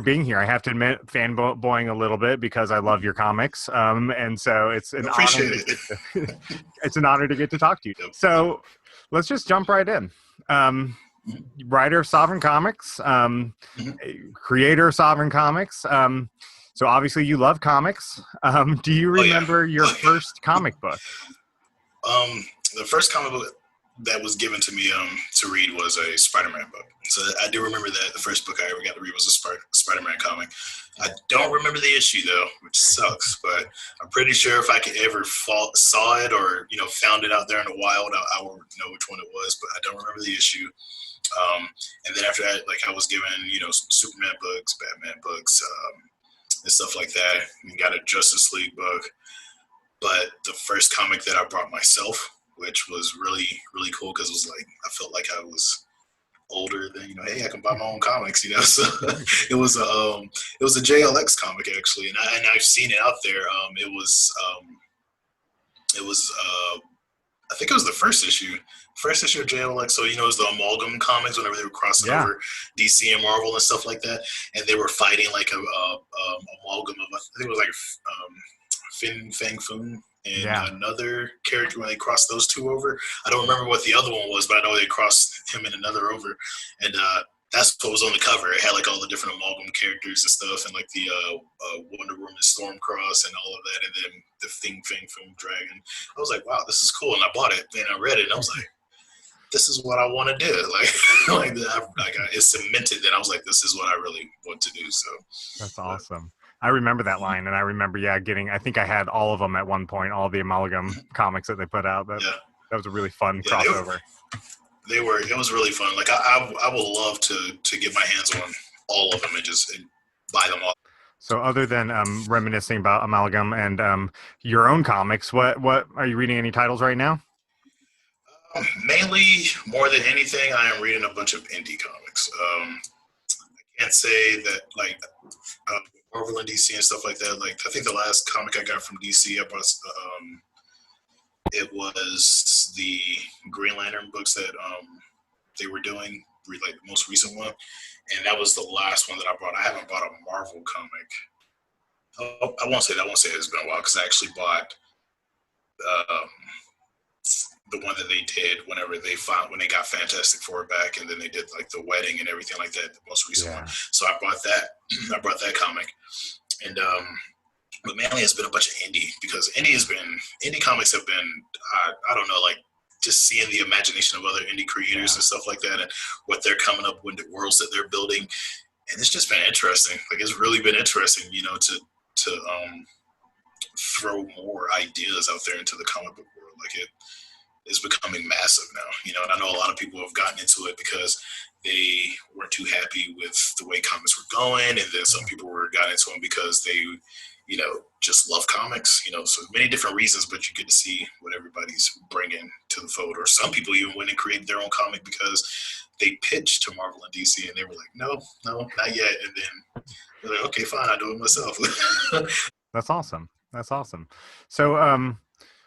being here. I have to admit, fanboying a little bit because I love your comics, and so it's an honor Appreciate to it. get to, it's an honor to get to talk to you. Yep. So let's just jump right in. Writer of Sovereign Comics, creator of Sovereign Comics. So obviously you love comics. Do you Oh yeah. remember your first comic book? The first comic book that was given to me to read was a Spider-Man book. So I do remember that the first book I ever got to read was a Spider-Man comic. I don't remember the issue though, which sucks, but I'm pretty sure if I could ever saw it or, found it out there in the wild, I would know which one it was, but I don't remember the issue. And then after that, like I was given, Superman books, Batman books, and stuff like that. And got a Justice League book. But the first comic that I brought myself, which was really, really cool because it was like, I felt like I was older than, hey, I can buy my own comics, So it was a JLX comic actually. And I've seen it out there. I think it was the first issue of JLX. So, it was the Amalgam comics whenever they were crossing over DC and Marvel and stuff like that. And they were fighting like a amalgam of, I think it was like Fin Fang Foom and another character when they crossed those two over. I don't remember what the other one was, but I know they crossed him and another over. And that's what was on the cover. It had like all the different amalgam characters and stuff, and like the Wonder Woman Stormcross and all of that, and then the Fing Fang Foom dragon. I was like, wow, this is cool. And I bought it and I read it and I was like, this is what I want to do. It's cemented that I was like, this is what I really want to do. So that's awesome. I remember that line, and I remember, getting. I think I had all of them at one point, all the amalgam comics that they put out. That was a really fun crossover. It was really fun. Like I would love to get my hands on all of them and just buy them all. So, other than reminiscing about amalgam and your own comics, what are you reading? Any titles right now? Mainly, more than anything, I am reading a bunch of indie comics. I can't say that like. Marvel and DC and stuff like that. Like I think the last comic I got from DC, I bought. It was the Green Lantern books that they were doing, like the most recent one, and that was the last one that I bought. I haven't bought a Marvel comic. I won't say that. I won't say it's been a while because I actually bought the one that they did when they got Fantastic Four back, and then they did like the wedding and everything like that, the most recent one. So I bought that. I brought that comic, and but mainly it's been a bunch of indie because indie comics have been I don't know, like just seeing the imagination of other indie creators and stuff like that, and what they're coming up with, the worlds that they're building, and it's just been interesting. Like it's really been interesting, to throw more ideas out there into the comic book world. Like it is becoming massive now, and I know a lot of people have gotten into it because they weren't too happy with the way comics were going, and then some people got into them because they, just love comics, so many different reasons, but you get to see what everybody's bringing to the fold. Or some people even went and created their own comic because they pitched to Marvel and DC, and they were like, no, not yet, and then they're like, okay, fine, I'll do it myself. That's awesome. So,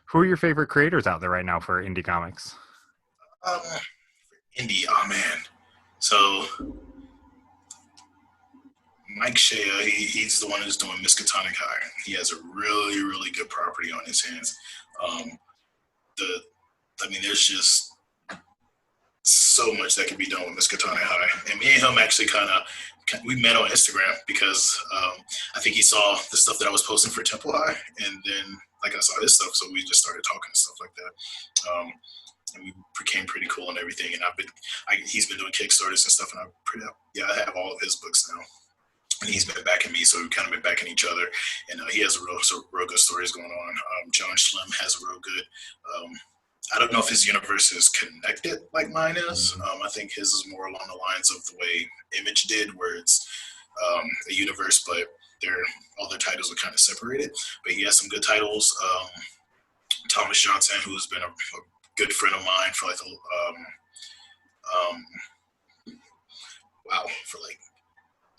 who are your favorite creators out there right now for indie comics? Indie, oh man. So Mike Shea, he's the one who's doing Miskatonic High. He has a really, really good property on his hands. There's just so much that can be done with Miskatonic High. And me and him actually we met on Instagram because I think he saw the stuff that I was posting for Temple High, and then like I saw his stuff, so we just started talking and stuff like that. And we became pretty cool and everything. And he's been doing Kickstarters and stuff, and I have all of his books now. And he's been backing me, so we've kind of been backing each other. And he has real good stories going on. John Schlimm has a real good. I don't know if his universe is connected like mine is. I think his is more along the lines of the way Image did, where it's a universe, but all their titles are kind of separated. But he has some good titles. Thomas Johnson, who's been a good friend of mine for for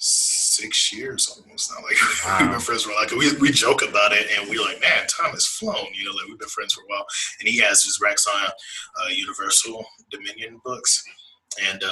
6 years almost now. Like we've been friends for we joke about it, and we're like, man, time has flown. Like we've been friends for a while. And he has his Raxon Universal Dominion books, and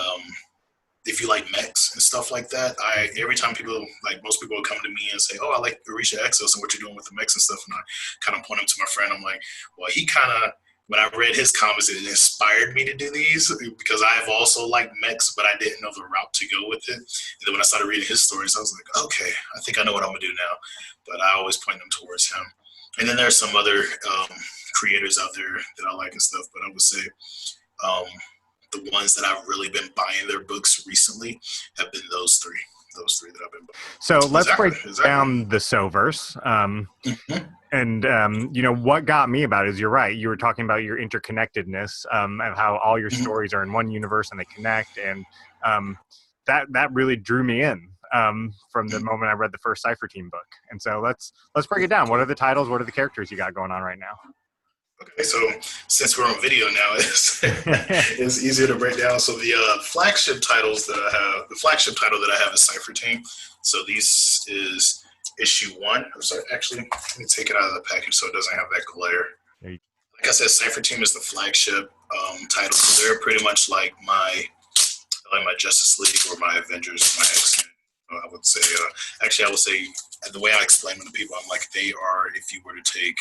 if you like mechs and stuff like that, every time people, like most people will come to me and say, oh, I like Orisha Exos and what you're doing with the mechs and stuff, and I kind of point them to my friend. I'm like, well, he kind of, when I read his comments, it inspired me to do these because I've also liked mechs, but I didn't know the route to go with it. And then when I started reading his stories, I was like, okay, I think I know what I'm gonna do now. But I always point them towards him. And then there's some other creators out there that I like and stuff, but I would say the ones that I've really been buying their books recently have been those three that I've been buying. So let's break down the Soverse. And, what got me about it is you're right. You were talking about your interconnectedness of how all your stories are in one universe and they connect. And that really drew me in from the moment I read the first Cypher Team book. And so let's break it down. What are the titles? What are the characters you got going on right now? Okay, so since we're on video now, it's easier to break down. So the flagship titles that I have, the flagship title that I have is Cypher Team. So this is issue 1. I'm sorry, actually, let me take it out of the package so it doesn't have that glare. Like I said, Cypher Team is the flagship title. So they're pretty much like my Justice League or my Avengers, my X-Men. I would say, I would say the way I explain them to people, I'm like, they are, if you were to take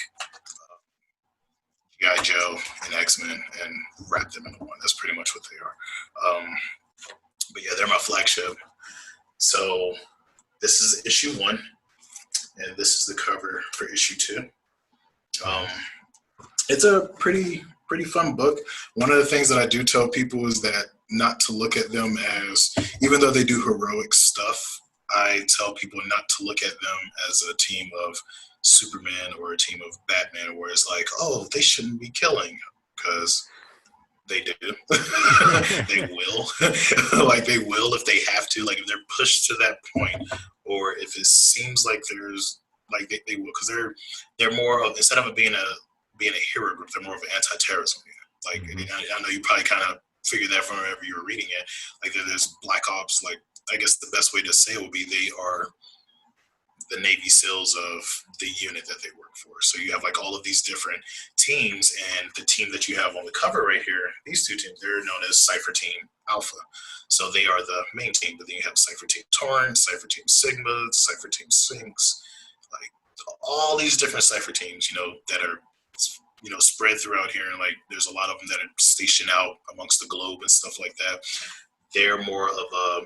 G.I. Joe and X-Men and wrap them into one. That's pretty much what they are. But yeah, they're my flagship. So this is issue 1, and this is the cover for issue 2. It's a pretty fun book. One of the things that I do tell people is that not to look at them as, even though they do heroic stuff, I tell people not to look at them as a team of Superman or a team of Batman, where it's like, oh, they shouldn't be killing, because they do. They will. Like, they will if they have to. Like, if they're pushed to that point, or if it seems like there's, like, they will, because they're more of, instead of it being a hero group, they're more of an anti-terrorism unit. Like, I know you probably kind of figured that from wherever you were reading it. Like, there's Black Ops. Like, I guess the best way to say it would be they are the Navy SEALs of the unit that they work for. So you have like all of these different teams, and the team that you have on the cover right here, these two teams, they're known as Cypher Team Alpha. So they are the main team, but then you have Cypher Team Torrent, Cypher Team Sigma, Cypher Team Sphinx, like all these different Cypher teams, that are, spread throughout here. And like, there's a lot of them that are stationed out amongst the globe and stuff like that. They're more of a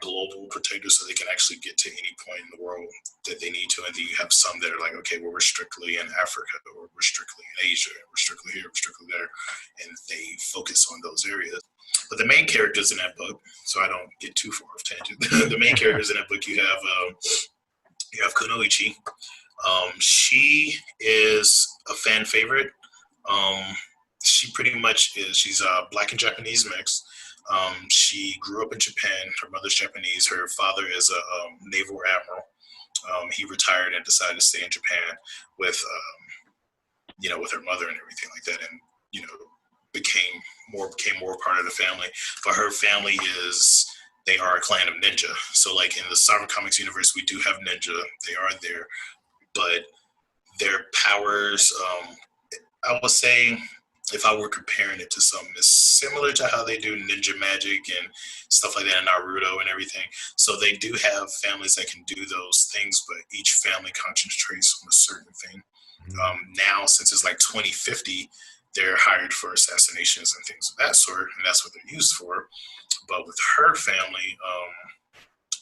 global protector, so they can actually get to any point in the world that they need to. And then you have some that are like, okay, well, we're strictly in Africa, or we're strictly in Asia, we're strictly here, we're strictly there, and they focus on those areas. But the main characters in that book, so I don't get too far off tangent, the main characters in that book, you have Kunoichi. She is a fan favorite. She pretty much is, she's a Black and Japanese mix. She grew up in Japan. Her mother's Japanese. Her father is a naval admiral. He retired and decided to stay in Japan with, with her mother and everything like that, and became more part of the family. But her family they are a clan of ninja. So like in the SoveReign Comics universe, we do have ninja. They are there, but their powers, I would say, if I were comparing it to something, it's similar to how they do ninja magic and stuff like that in Naruto and everything. So they do have families that can do those things, but each family concentrates on a certain thing. Now, since it's like 2050, they're hired for assassinations and things of that sort, and that's what they're used for. But with her family,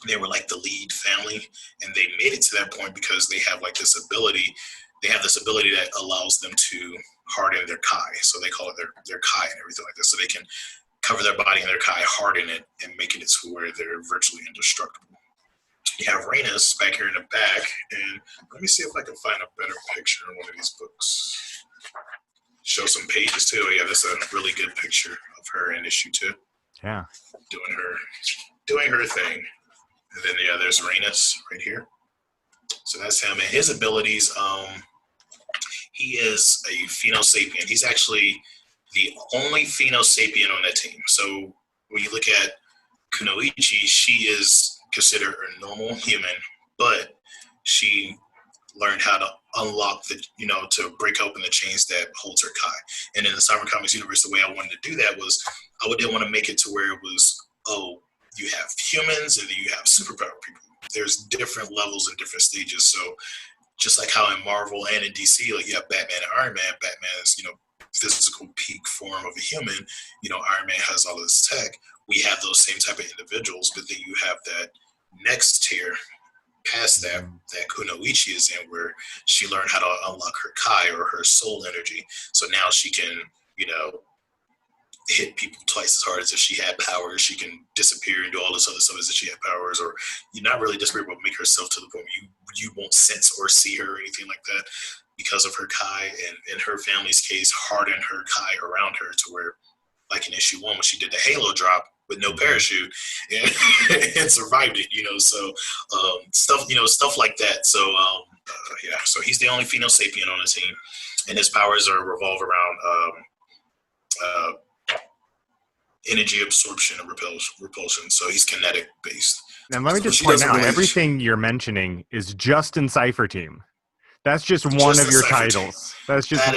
they were like the lead family, and they made it to that point because they have like this ability. They have this ability that allows them to harden their kai. So they call it their kai and everything like that. So they can cover their body in their kai, harden it, and making it to where they're virtually indestructible. You have Rhaenys back here in the back, and let me see if I can find a better picture in one of these books. Show some pages too. Yeah, that's a really good picture of her in issue 2. Yeah. Doing her thing. And then there's Rhaenys right here. So that's him, and his abilities. He is a Phenosapien. He's actually the only Phenosapien on that team. So when you look at Kunoichi, she is considered a normal human, but she learned how to unlock to break open the chains that holds her kai. And in the SoveReign Comics universe, the way I wanted to do that was I didn't want to make it to where it was, oh, you have humans, and then you have superpower people. There's different levels and different stages. So just like how in Marvel and in DC, like you have Batman and Iron Man. Batman is, physical peak form of a human. Iron Man has all of this tech. We have those same type of individuals, but then you have that next tier past that Kunoichi is in, where she learned how to unlock her Kai, or her soul energy. So now she can, hit people twice as hard as if she had powers. She can disappear and do all this other stuff as if she had powers, or not really disappear, but make herself to the point where you won't sense or see her or anything like that because of her Kai. And in her family's case, hardened her Kai around her to where, like in issue 1, when she did the Halo drop with no parachute and survived it, so stuff like that. So so he's the only female sapient on the team, and his powers are revolve around energy absorption and repulsion. So he's kinetic based. And let me just point out, everything you're mentioning is just in Cypher Team. That's just one of your titles. That is just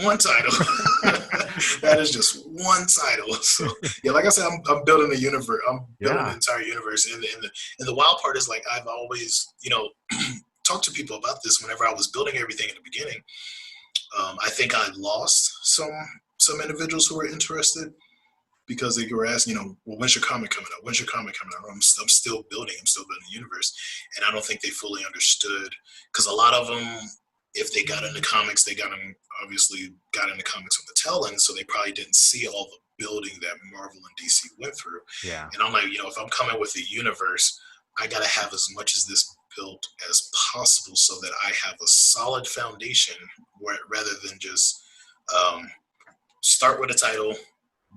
one title. That is just one title. So yeah, like I said, I'm building a universe. I'm building an entire universe. And the wild part is, like, I've always, talked to people about this whenever I was building everything in the beginning. I think I lost some individuals who were interested, because they were asking, well, when's your comic coming out? When's your comic coming out? I'm still building the universe. And I don't think they fully understood, because a lot of them, if they got into comics, they obviously got into comics on the tail end, so they probably didn't see all the building that Marvel and DC went through. Yeah. And I'm like, if I'm coming with a universe, I got to have as much as this built as possible so that I have a solid foundation, rather than just start with a title,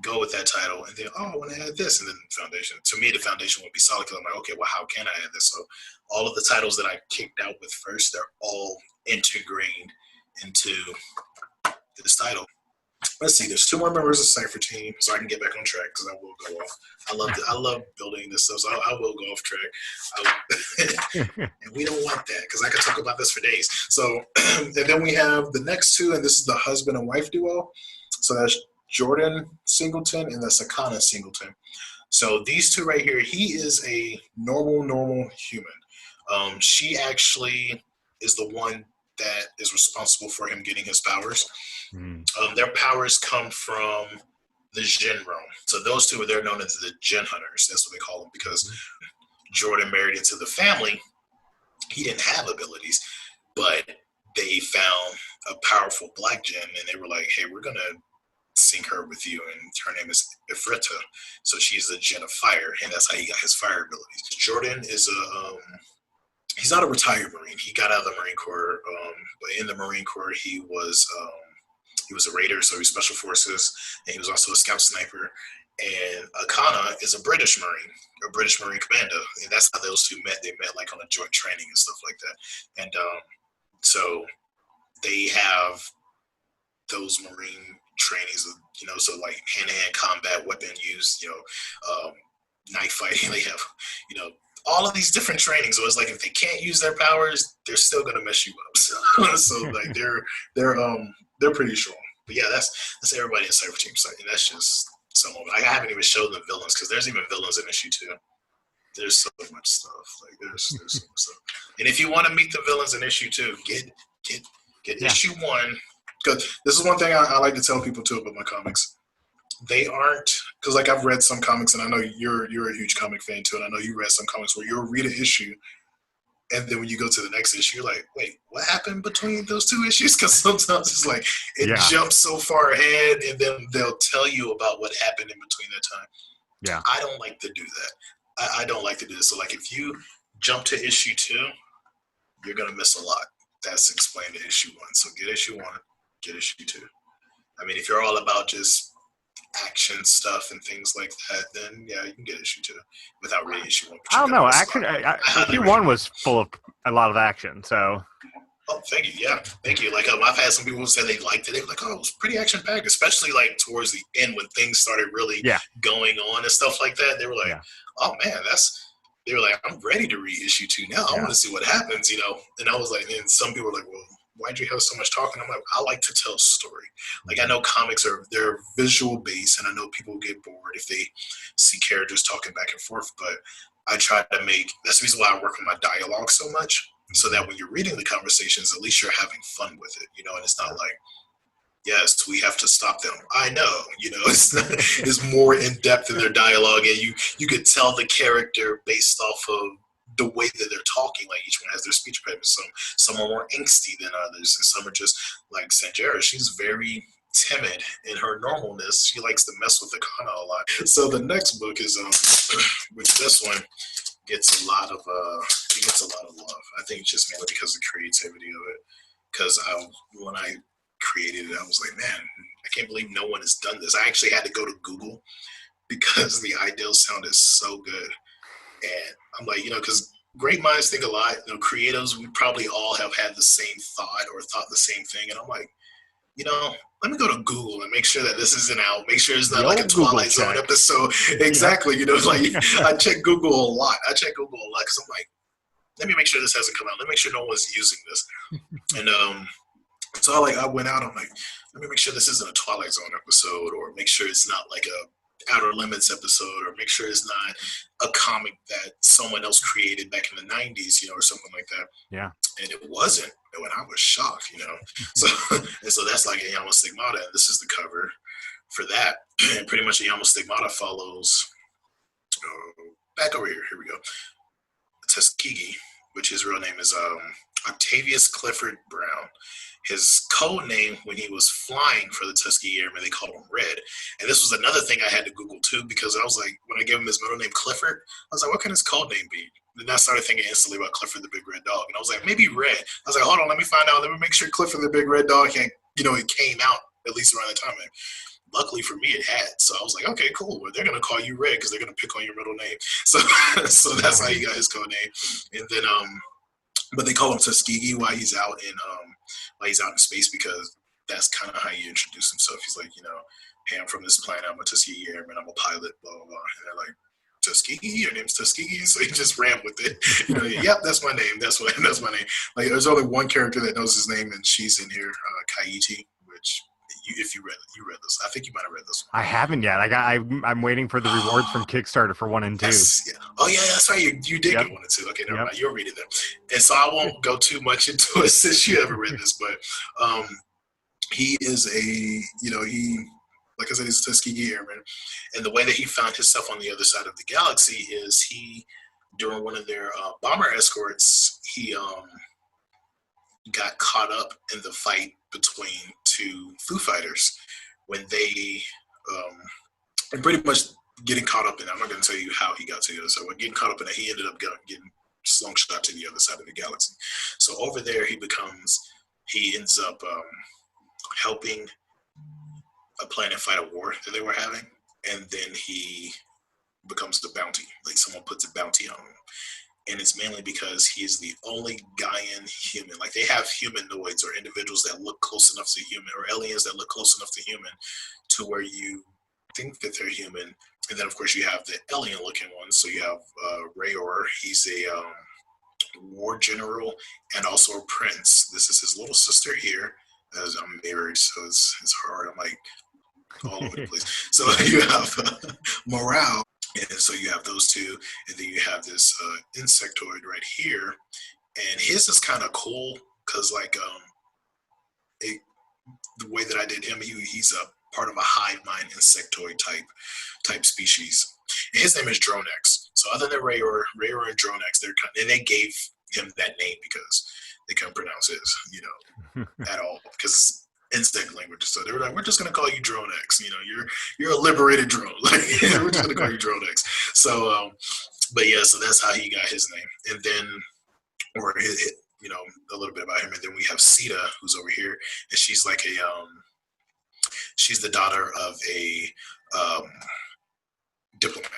go with that title, and then, I want to add this, and then foundation. To me, the foundation would be solid, because I'm like, okay, well, how can I add this? So all of the titles that I kicked out with first, they're all integrated into this title. Let's see, there's 2 more members of Cypher Team, so I can get back on track, because I will go off. I love building this stuff, so I will go off track. And we don't want that, because I could talk about this for days. So, and then we have the next 2, and this is the husband and wife duo. So that's Jordan Singleton and that's Akana Singleton. So these 2 right here, he is a normal human. She actually is the one that is responsible for him getting his powers. Their powers come from the Jin realm. So those 2 they're known as the Jin Hunters. That's what they call them, because Jordan married into the family. He didn't have abilities, but they found a powerful black Jin, and they were like, hey, we're going to sync her with you, and her name is Ifrita. So she's a Jin of fire, and that's how he got his fire abilities. Jordan is he's not a retired Marine. He got out of the Marine Corps, but in the Marine Corps he was a raider, so he's special forces, and he was also a scout sniper. And Akana is a British Marine commando, and that's how those 2 met. They met like on a joint training and stuff like that. And so they have those Marine trainings, so like hand-to-hand combat, weapon use, knife fighting. They have, all of these different trainings. So it's like, if they can't use their powers, they're still gonna mess you up. So like they're pretty strong. But yeah, that's everybody in Cypher Team. So that's just some of it. I haven't even showed the villains, because there's even villains in issue 2. There's so much stuff. Like there's so much stuff. And if you want to meet the villains in issue 2, get issue 1. Because this is one thing I like to tell people too about my comics. They aren't, because like I've read some comics, and I know you're a huge comic fan too, and I know you read some comics where you'll read an issue, and then when you go to the next issue, you're like, wait, what happened between those 2 issues? Because sometimes it's like it jumps so far ahead, and then they'll tell you about what happened in between that time. Yeah, I don't like to do that. I don't like to do this. So like, if you jump to issue 2, you're gonna miss a lot. That's explained in issue 1. So get issue 1. Get issue 2. I mean, if you're all about just action stuff and things like that, then yeah, you can get issue 2 without reading issue 1. I don't know. Issue 1 was full of a lot of action. So. Oh, thank you. Yeah, thank you. Like I've had some people who said they liked it. They were like, "Oh, it was pretty action packed," especially like towards the end when things started really going on and stuff like that. They were like, "Oh man, they were like, I'm ready to read issue 2 now. I want to see what happens," And I was like, and some people were like, "Well, why'd you have so much talking? I'm like, I like to tell a story. Like, I know comics they're visual based, and I know people get bored if they see characters talking back and forth, but I try to that's the reason why I work on my dialogue so much, so that when you're reading the conversations, at least you're having fun with it, and it's not like, yes, we have to stop them. I know, it's more in depth in their dialogue, and you could tell the character based off of the way that they're talking. Like, each one has their speech patterns. Some are more angsty than others, and some are just like Sanjera. She's very timid in her normalness. She likes to mess with the kana a lot. So the next book is which this one gets a lot of love. I think just mainly because of the creativity of it. Because when I created it, I was like, man, I can't believe no one has done this. I actually had to go to Google because the idea sounded so good. And I'm like, because great minds think alike. Creatives, we probably all have had the same thought or thought the same thing. And I'm like, let me go to Google and make sure that this isn't out. Make sure it's not like a Twilight Zone episode. Exactly. Like, I check Google a lot. Because I'm like, let me make sure this hasn't come out. Let me make sure no one's using this. And so I went out. I'm like, let me make sure this isn't a Twilight Zone episode, or make sure it's not like a Outer Limits episode, or make sure it's not a comic that someone else created back in the 90s, or something like that. Yeah. And it wasn't. And I was shocked, So that's like Ayamo Stigmata, and this is the cover for that. And pretty much Ayamo Stigmata follows back over here. Here we go. Tuskegee, which his real name is Octavius Clifford Brown. His code name when he was flying for the Tuskegee Airmen, they called him Red. And this was another thing I had to Google too, because I was like, when I gave him his middle name Clifford, I was like, what can his code name be? And I started thinking instantly about Clifford the Big Red Dog. And I was like, maybe Red. I was like, hold on, let me find out. Let me make sure Clifford the Big Red Dog it came out at least around the time. And luckily for me, it had. So I was like, okay, cool. Well, they're going to call you Red because they're going to pick on your middle name. So that's how he got his code name. And then, but they call him Tuskegee while he's out in space, because that's kind of how he introduced himself. He's like, hey, I'm from this planet. I'm a Tuskegee Airman. I'm a pilot, blah, blah, blah. And they're like, Tuskegee? Your name's Tuskegee? So he just ran with it. Yep, that's my name. That's my name. Like, there's only one character that knows his name, and she's in here, Kaiti, which if you read this, I think you might have read this one. I haven't yet. I'm waiting for the rewards from Kickstarter for 1 and 2. Yes, yeah. Oh yeah, that's right. You did get 1 and 2. Okay, never mind. You'll read it then. And so I won't go too much into it since you haven't read this, but he is he, like I said, he's a Tuskegee Airman, and the way that he found himself on the other side of the galaxy is during one of their bomber escorts, he got caught up in the fight between 2 Foo Fighters when they and pretty much getting caught up in it. I'm not going to tell you how he got to the other side. But getting caught up in it, he ended up getting slungshot to the other side of the galaxy. So over there, he ends up helping a planet fight a war that they were having, and then he becomes the bounty. Like, someone puts a bounty on him. And it's mainly because he is the only Gaian human. Like, they have humanoids or individuals that look close enough to human, or aliens that look close enough to human to where you think that they're human. And then, of course, you have the alien-looking ones. So you have Rayor. He's a war general and also a prince. This is his little sister here. As I'm married, so it's hard. I'm like all over the place. So you have Morale. And so you have those 2, and then you have this insectoid right here, and his is kind of cool because, like, the way that I did him, he's a part of a hive mind insectoid type species. And his name is Dronex. So other than Rayor and Dronex, and they gave him that name because they couldn't pronounce his, at all, because insect language. So they were like, we're just going to call you Dronex. You're a liberated drone. Like, we're just going to call you Dronex. So, but yeah, so that's how he got his name. And then, a little bit about him. And then we have Sita, who's over here, and she's like she's the daughter of a diplomat.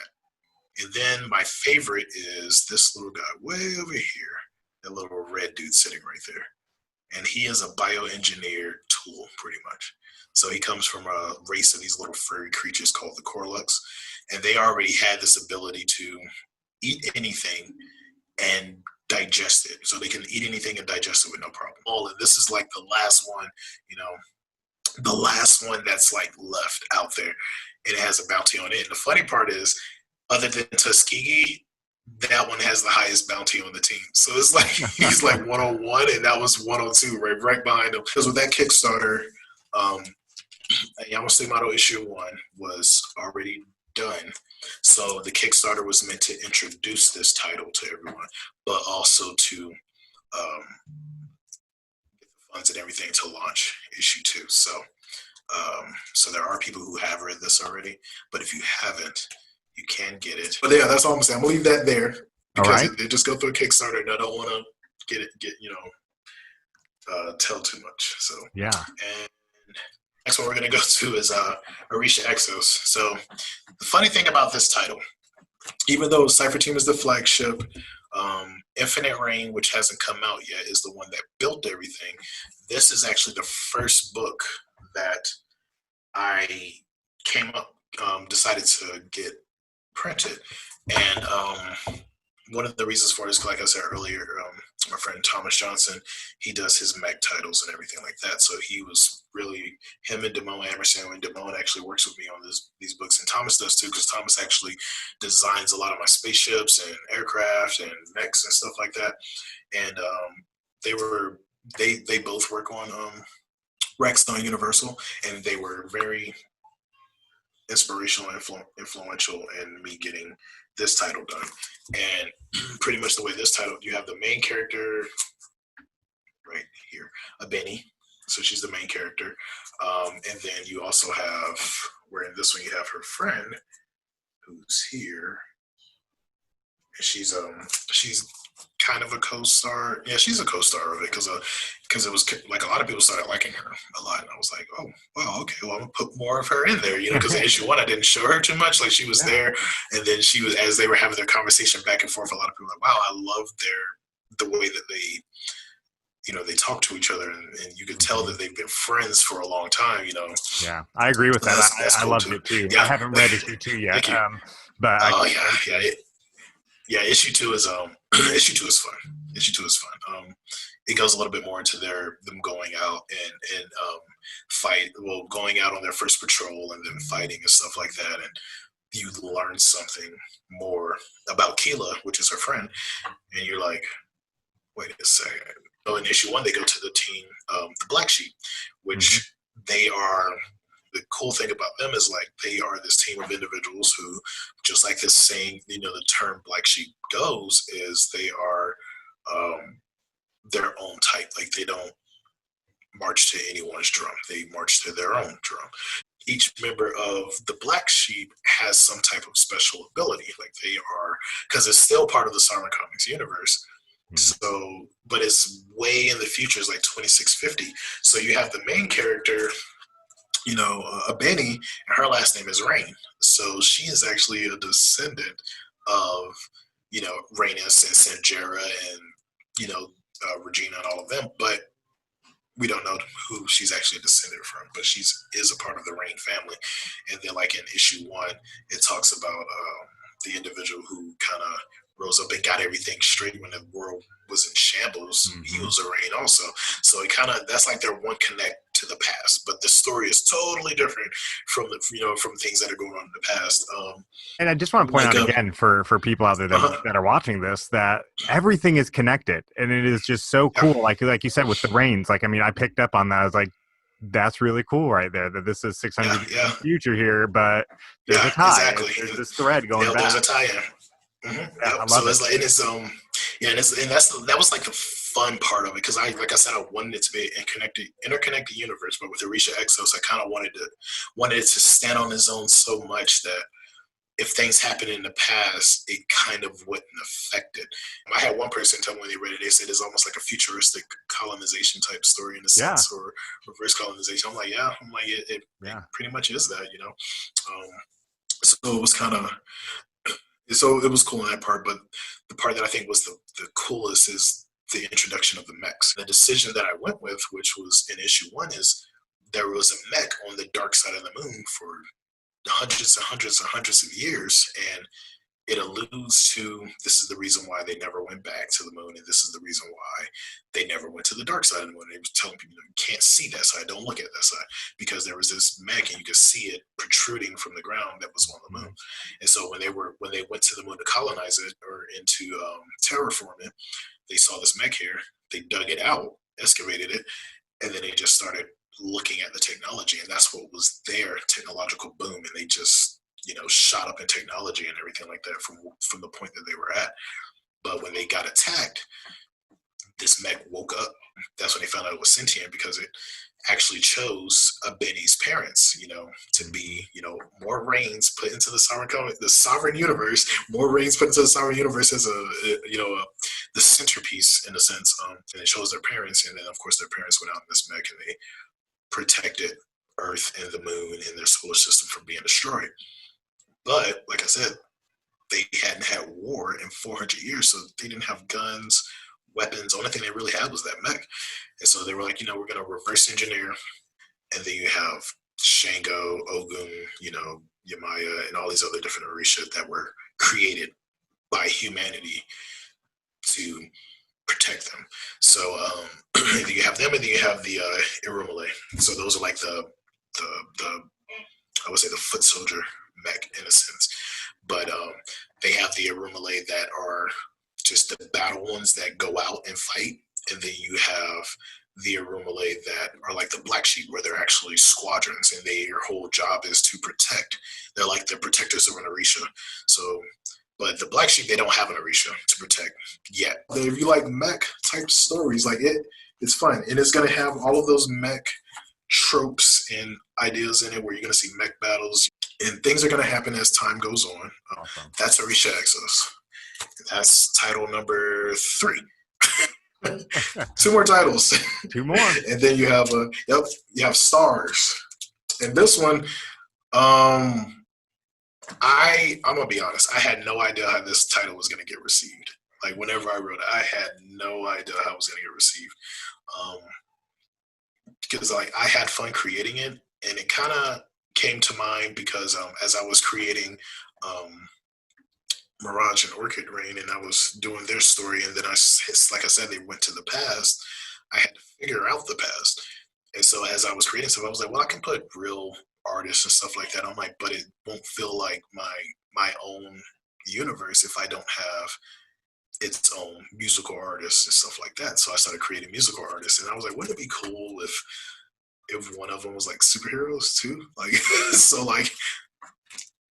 And then my favorite is this little guy way over here, that little red dude sitting right there. And he is a bioengineered tool, pretty much. So he comes from a race of these little furry creatures called the Korlux. And they already had this ability to eat anything and digest it. So they can eat anything and digest it with no problem. And this is like the last one, you know, the last one that's like left out there. And it has a bounty on it. And the funny part is, other than Tuskegee, that one has the highest bounty on the team. So it's like he's like 101, and that was 102, right behind him. Because with that Kickstarter, Yamato issue 1 was already done. So the Kickstarter was meant to introduce this title to everyone, but also to get the funds and everything to launch issue 2. So so there are people who have read this already, but if you haven't, you can get it. But yeah, that's all I'm saying. I'm gonna leave that there because they just go through a Kickstarter, and I don't want to get tell too much. So yeah. And next one we're gonna go to is Orisha Exos. So the funny thing about this title, even though Cypher Team is the flagship, Infinite Reign, which hasn't come out yet, is the one that built everything. This is actually the first book that I decided to get printed. And one of the reasons for it is, like I said earlier, my friend Thomas Johnson, he does his mech titles and everything like that. So he was really, him and Damone Emerson, and Damone actually works with me on these books. And Thomas does too, because Thomas actually designs a lot of my spaceships and aircraft and mechs and stuff like that. And they both work on Rex on Universal, and they were very inspirational and influential in me getting this title done. And pretty much the way this title, you have the main character right here, Benny. So she's the main character. And then you also have, where in this one you have her friend who's here. And she's kind of a co-star. Yeah, she's a co-star of it because it was like a lot of people started liking her a lot, and I was like, oh wow, okay, well I'm gonna put more of her in there, because in issue 1 I didn't show her too much. Like she was there, and then she was, as they were having their conversation back and forth, a lot of people were like, wow, I love the way that they talk to each other, and you could tell that they've been friends for a long time. Yeah, I agree with that. I cool loved it too. Yeah. I haven't read issue 2 yet, but issue 2 is issue 2 is fun. Issue 2 is fun. It goes a little bit more into them going out and going out on their first patrol and then fighting and stuff like that, and you learn something more about Keela, which is her friend, and you're like, wait a second. So in issue 1 they go to the team, the Black Sheep, which they are. The cool thing about them is like they are this team of individuals who, just like this saying, the term Black Sheep goes, is they are their own type. Like they don't march to anyone's drum. They march to their own drum. Each member of the Black Sheep has some type of special ability. Like they are, because it's still part of the SoveReign Comics universe. So, but it's way in the future. It's like 2650. So you have the main character, a Benny, and her last name is Rain. So she is actually a descendant of, Rhaenys and Sanjera and, Regina and all of them. But we don't know who she's actually descended from. But she is a part of the Rain family. And then, like in issue 1, it talks about the individual who kind of rose up and got everything straight when the world was in shambles. He was a Rain also. So it that's like their one connect to the past, but the story is totally different from from things that are going on in the past. And I just want to point out again for people out there that are watching this, that everything is connected, and it is just so cool. Like you said with the Reigns, like, I mean, I picked up on that. I was like, that's really cool right there, that this is 600 years in the future here, but there's a tie. Exactly. There's this thread going back. There's a tie-in. I love it. It's like, that was like the fun part of it, because I wanted it to be an interconnected universe, but with Orisha Exos, I kind of wanted it to stand on its own so much that if things happened in the past, it kind of wouldn't affect it. I had one person tell me when they read it, they said it's almost like a futuristic colonization type story in a sense, or reverse colonization. I'm like, it pretty much is that, So it was kind of. So it was cool in that part, but the part that I think was the coolest is the introduction of the mechs. The decision that I went with, which was in issue 1, is there was a mech on the dark side of the moon for hundreds and hundreds and hundreds of years, and it alludes to this is the reason why they never went back to the moon, and this is the reason why they never went to the dark side of the moon. They was telling people, you can't see that side, don't look at that side, because there was this mech and you could see it protruding from the ground that was on the moon. And so when they went to the moon to colonize it or into terraform it, they saw this mech here. They dug it out, excavated it, and then they just started looking at the technology, and that's what was their technological boom. And they just shot up in technology and everything like that from the point that they were at. But when they got attacked, this mech woke up. That's when they found out it was sentient, because it actually chose Benny's parents, to be, more reigns put into the sovereign universe, more reigns put into the sovereign universe as the centerpiece in a sense. And it chose their parents, and then of course their parents went out in this mech and they protected Earth and the moon and their solar system from being destroyed. But like I said, they hadn't had war in 400 years, so they didn't have guns, weapons. The only thing they really had was that mech. And so they were like, we're going to reverse engineer. And then you have Shango, Ogun, Yamaya, and all these other different Orisha that were created by humanity to protect them. So and then you have them, and then you have the Irumale. So those are like the I would say the foot soldier mech in a sense. But they have the Irumale that are just the battle ones that go out and fight. And then you have the Irumale that are like the Black Sheep, where they're actually squadrons, and their whole job is to protect. They're like the protectors of an Orisha. So, but the Black Sheep, they don't have an Orisha to protect yet. If you like mech type stories, like it's fun. And it's going to have all of those mech tropes and ideas in it, where you're going to see mech battles, and things are going to happen as time goes on. Awesome. That's Orisha Exos. That's title number 3. 2 more titles. 2 more. And then you have you have Stars. And this one, I'm gonna be honest, I had no idea how this title was gonna get received. Like whenever I wrote it, I had no idea how it was gonna get received. Because like I had fun creating it, and it kind of came to mind because as I was creating Mirage and Orchid Rain, and I was doing their story, and then like I said, they went to the past. I had to figure out the past, and so as I was creating stuff, I was like, well, I can put real artists and stuff like that. I'm like, but it won't feel like my own universe if I don't have its own musical artists and stuff like that. So I started creating musical artists, and I was like, wouldn't it be cool if one of them was like superheroes too? Like, so like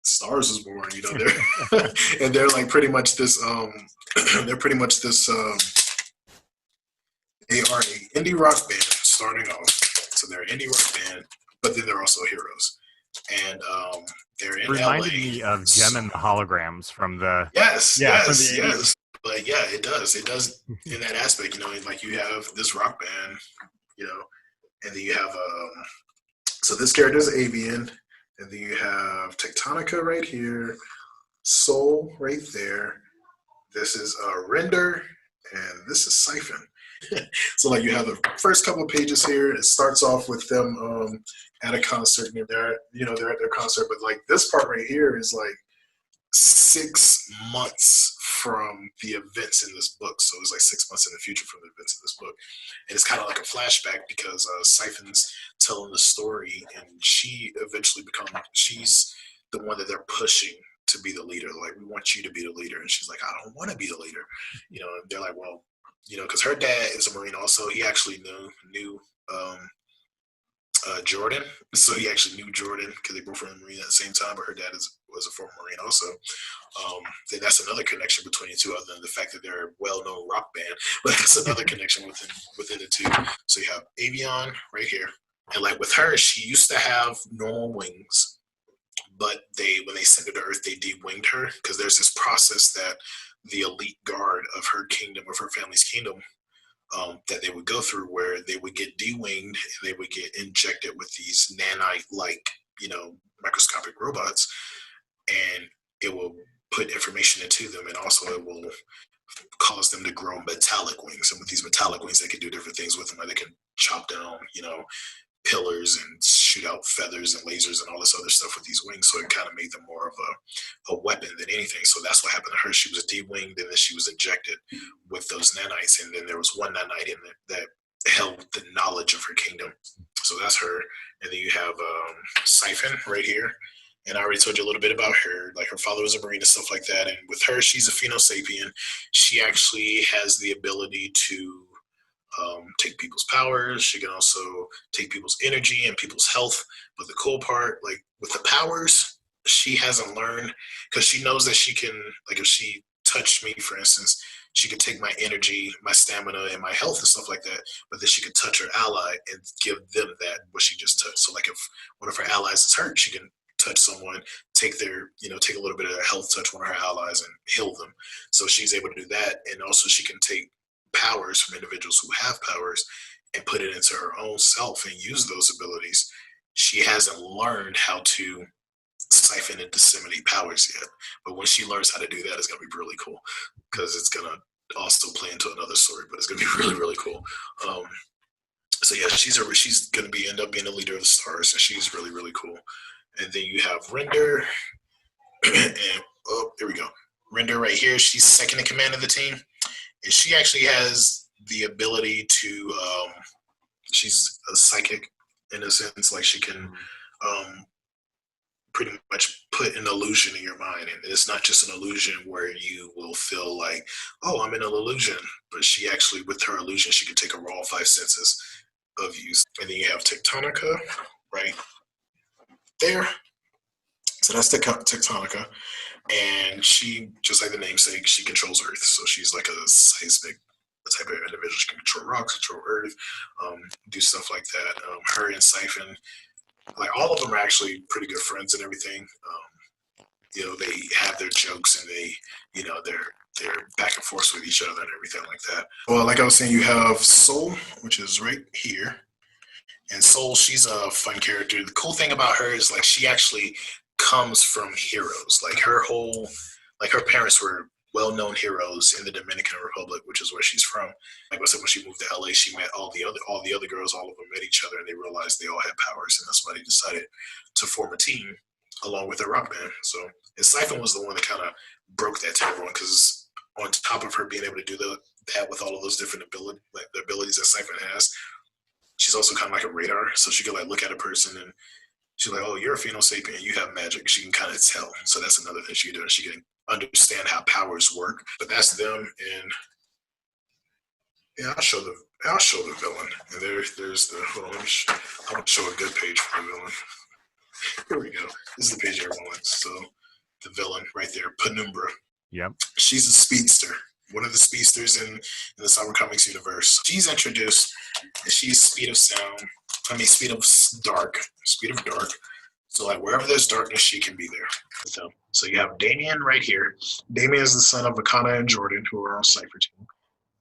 Stars was born, they're and they're like pretty much this they're pretty much this they are an indie rock band starting off. So they're an indie rock band, but then they're also heroes. And they're in reminded LA. Me of Gem and the Holograms from the yes. But yeah, it does in that aspect, like you have this rock band, and then you have so this character is Avian. And then you have Tectonica right here, Soul right there. This is Render, and this is Siphon. So like you have the first couple of pages here. It starts off with them at a concert, and they're at their concert. But like this part right here is like 6 months from the events in this book. So it's like 6 months in the future from the events in this book. And it's kind of like a flashback because Siphon's telling the story, and she eventually she's the one that they're pushing to be the leader. Like, we want you to be the leader. And she's like, I don't want to be the leader. And they're like, well, because her dad is a Marine also. He actually knew Jordan. So he actually knew Jordan because they both were in the Marine at the same time, but her dad was a former Marine also. Then that's another connection between the two, other than the fact that they're a well-known rock band, but that's another connection within the two. So you have Avion right here. And like with her, she used to have normal wings, but when they sent her to Earth, they de-winged her because there's this process that the elite guard of her kingdom, of her family's kingdom, that they would go through, where they would get de-winged and they would get injected with these nanite-like, microscopic robots, and it will put information into them, and also it will cause them to grow metallic wings. And with these metallic wings, they can do different things with them. Like they can chop down, pillars and shoot out feathers and lasers and all this other stuff with these wings. So it kind of made them more of a weapon than anything. So that's what happened to her. She was de-winged, and then she was injected with those nanites. And then there was one nanite in it that held the knowledge of her kingdom. So that's her. And then you have Siphon right here. And I already told you a little bit about her. Like, her father was a Marine and stuff like that. And with her, she's a Phenosapien. She actually has the ability to take people's powers. She can also take people's energy and people's health. But the cool part, like with the powers, she hasn't learned, because she knows that she can, like if she touched me, for instance, she could take my energy, my stamina, and my health and stuff like that. But then she could touch her ally and give them that what she just touched. So like if one of her allies is hurt, she can touch someone, take their, take a little bit of their health, touch one of her allies and heal them. So she's able to do that. And also she can take powers from individuals who have powers and put it into her own self and use those abilities. She hasn't learned how to siphon and disseminate powers yet. But when she learns how to do that, it's going to be really cool, because it's going to also play into another story, but it's going to be really, really cool. So yeah, she's going to end up being a leader of the stars, and she's really, really cool. And then you have Render, and there we go. Render right here, she's second in command of the team, and she actually has the ability to, she's a psychic in a sense, like she can pretty much put an illusion in your mind, and it's not just an illusion where you will feel like, oh, I'm in an illusion, but she actually, with her illusion, she can take over all 5 senses of you. And then you have Tectonica right there. So that's Tectonica, and she, just like the namesake, she controls Earth. So she's like a seismic type of individual. She can control rocks, control Earth, do stuff like that. Her and Siphon, like all of them are actually pretty good friends and everything. They have their jokes, and they, they're back and forth with each other and everything like that. Well, like I was saying, you have Soul, which is right here. And Soul, she's a fun character. The cool thing about her is, like, she actually comes from heroes. Like her parents were well-known heroes in the Dominican Republic, which is where she's from. Like I said, when she moved to LA, she met all the other girls. All of them met each other, and they realized they all had powers, and that's why they decided to form a team along with their rock band. So, and Siphon was the one that kind of broke that to everyone, because on top of her being able to do that with all of those different abilities, like the abilities that Siphon has, she's also kind of like a radar. So she could like look at a person, and she's like, oh, you're a Phenosapien, you have magic. She can kind of tell. So that's another thing she can do. She can understand how powers work. But that's them. And yeah, I'll show the villain. And there's the, hold on, I want to show a good page for the villain. Here we go. This is the page everyone likes. So the villain right there, Penumbra. Yep. She's a speedster. One of the speedsters in the Cyber Comics universe. She's introduced, and she's speed of dark. So like wherever there's darkness, she can be there. So you have Damien right here. Damien is the son of Akana and Jordan, who are on Cypher team.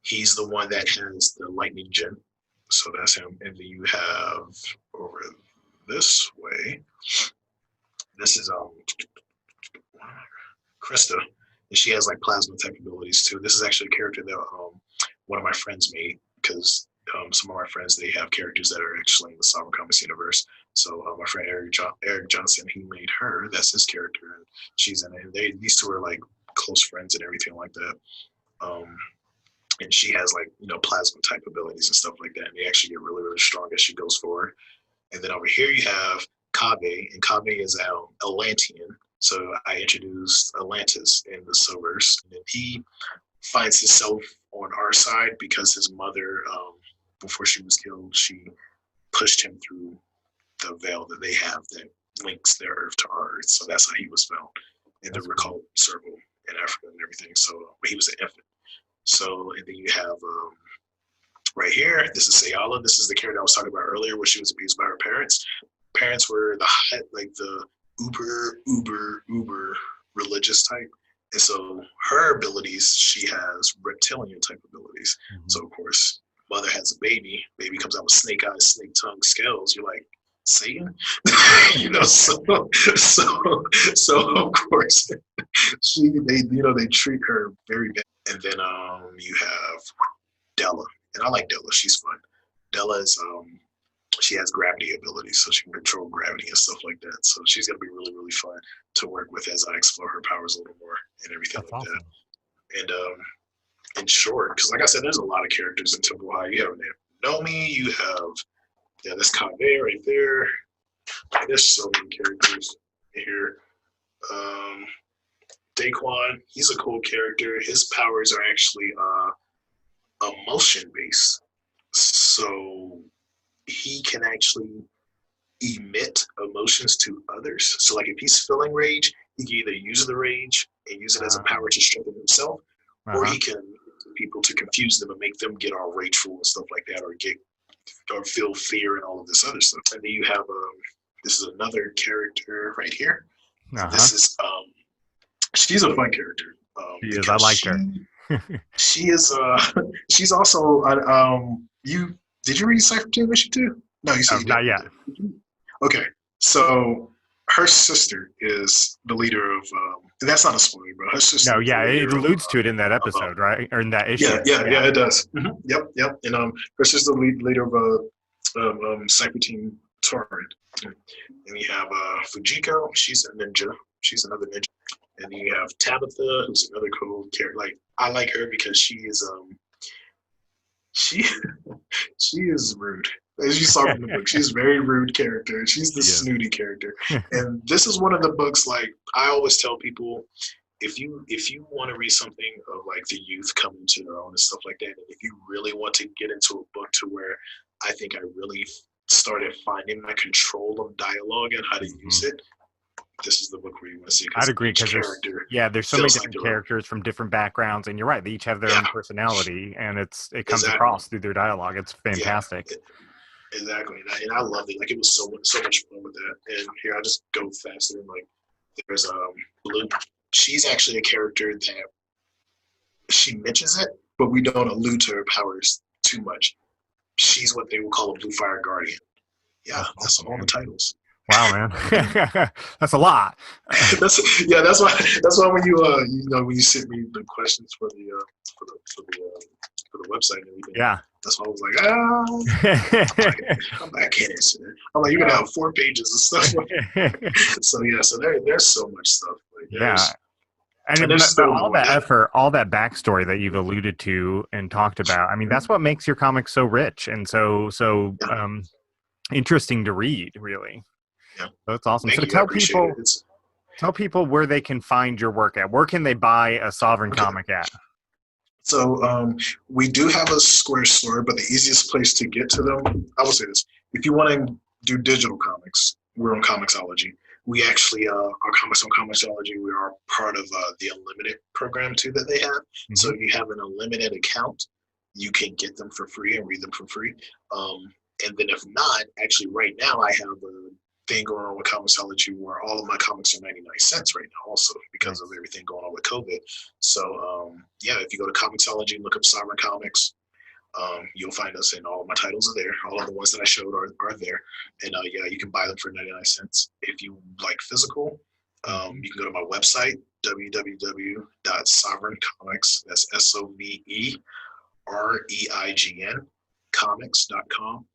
He's the one that has the lightning gem. So that's him. And then you have over this way, this is Krista. And she has like plasma type abilities too. This is actually a character that one of my friends made, because some of my friends, they have characters that are actually in the Cyber Comics universe. So my friend Eric Johnson, he made her. That's his character, and she's in it. These two are like close friends and everything like that. And she has like plasma type abilities and stuff like that. And they actually get really, really strong as she goes forward. And then over here you have Kabe, and Kabe is Atlantean. So I introduced Atlantis in the Soverse, and he finds himself on our side because his mother, before she was killed, she pushed him through the veil that they have that links their Earth to our Earth. So that's how he was found in the Recall Circle in Africa and everything. So he was an infant. So, and then you have right here, this is Sayala. This is the character I was talking about earlier, where she was abused by her parents. Parents were the uber religious type. And so her abilities, she has reptilian type abilities. Mm-hmm. So of course, mother has a baby comes out with snake eyes, snake tongue, scales. You're like, Satan? So of course, they treat her very bad. And then you have Della. And I like Della, she's fun. Della is she has gravity abilities, so she can control gravity and stuff like that. So she's gonna be really, really fun to work with as I explore her powers a little more and everything That's like awesome. that. And in short, because like I said, there's a lot of characters in Temple High. You have Nomi, you have that's Kaveh right there. There's so many characters here. Daquan, he's a cool character. His powers are actually emotion based, so he can actually emit emotions to others. So like if he's feeling rage, he can either use the rage and use it as a power to strengthen himself, or he can people to confuse them and make them get all rageful and stuff like that, or feel fear and all of this other stuff. And then you have this is another character right here. This is she's a fun character. She is. I liked her. She is. She's also. Did you read Cypher Team issue 2? No, you said not yet. Okay, so her sister is the leader of. That's not a spoiler, bro. Her sister. No, yeah, it alludes to it in that episode, right, or in that issue. Yeah, it does. Mm-hmm. Yep. And her sister, the leader of Cypher Team Tyrone. And you have Fujiko. She's a ninja. She's another ninja. And then you have Tabitha, who's another cool character. Like I like her because she is she is rude. As you saw in the book, she's a very rude character. She's the snooty character. And this is one of the books, like I always tell people, if you want to read something of like the youth coming to their own and stuff like that, and if you really want to get into a book to where I think I really started finding my control of dialogue and how to use it, this is the book where you want to see. I'd agree because there's so many different characters from different backgrounds, and you're right, they each have their own personality, and it comes across through their dialogue. It's fantastic. Exactly, and I loved it. Like it was so much fun with that. And here I just go faster. And like there's Blue. She's actually a character that she mentions it, but we don't allude to her powers too much. She's what they would call a Blue Fire Guardian. Yeah, that's all the titles. Wow, man, that's a lot. That's why when you when you sent me the questions for the website and everything, that's why I was like, I'm back in it. I'm like, you're gonna have 4 pages of stuff. So there's so much stuff. Like, and all that effort, all that backstory that you've alluded to and talked about. I mean, that's what makes your comics so rich and so interesting to read, really. Yeah. That's awesome. So tell people where they can find your work at. Where can they buy a SoveReign comic at? So we do have a Square store, but the easiest place to get to them, I will say this: if you want to do digital comics, we're on Comixology. We actually are comics on Comixology. We are part of the Unlimited program too that they have. Mm-hmm. So if you have an Unlimited account, you can get them for free and read them for free. And then if not, actually right now I have a thing going on with Comixology where all of my comics are 99 cents right now also because of everything going on with COVID. So if you go to Comixology and look up SoveReign Comics, you'll find us, and all of my titles are there. All of the ones that I showed are there. And you can buy them for 99 cents. If you like physical, you can go to my website, www.sovereigncomics, that's SoveReign comics.com.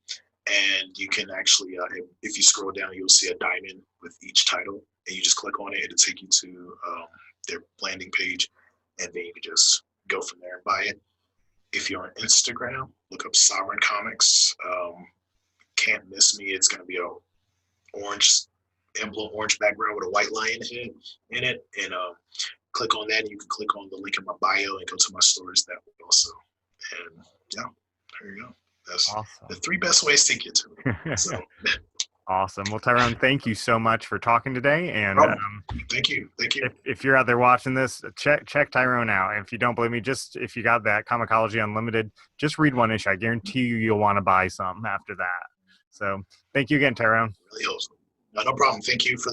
And you can actually, if you scroll down, you'll see a diamond with each title, and you just click on it. It'll take you to their landing page, and then you can just go from there and buy it. If you're on Instagram, look up SoveReign Comics. Can't miss me. It's going to be a orange background with a white lion head in it, and click on that, and you can click on the link in my bio and go to my stores that way also. And there you go. That's awesome. The 3 best ways to get to it. So. Awesome. Well, Tyrone, thank you so much for talking today. And thank you. If you're out there watching this, check Tyrone out. And if you don't believe me, just if you got that Comixology Unlimited, just read 1 issue. I guarantee you'll want to buy some after that. So thank you again, Tyrone. Really awesome. No problem. Thank you for the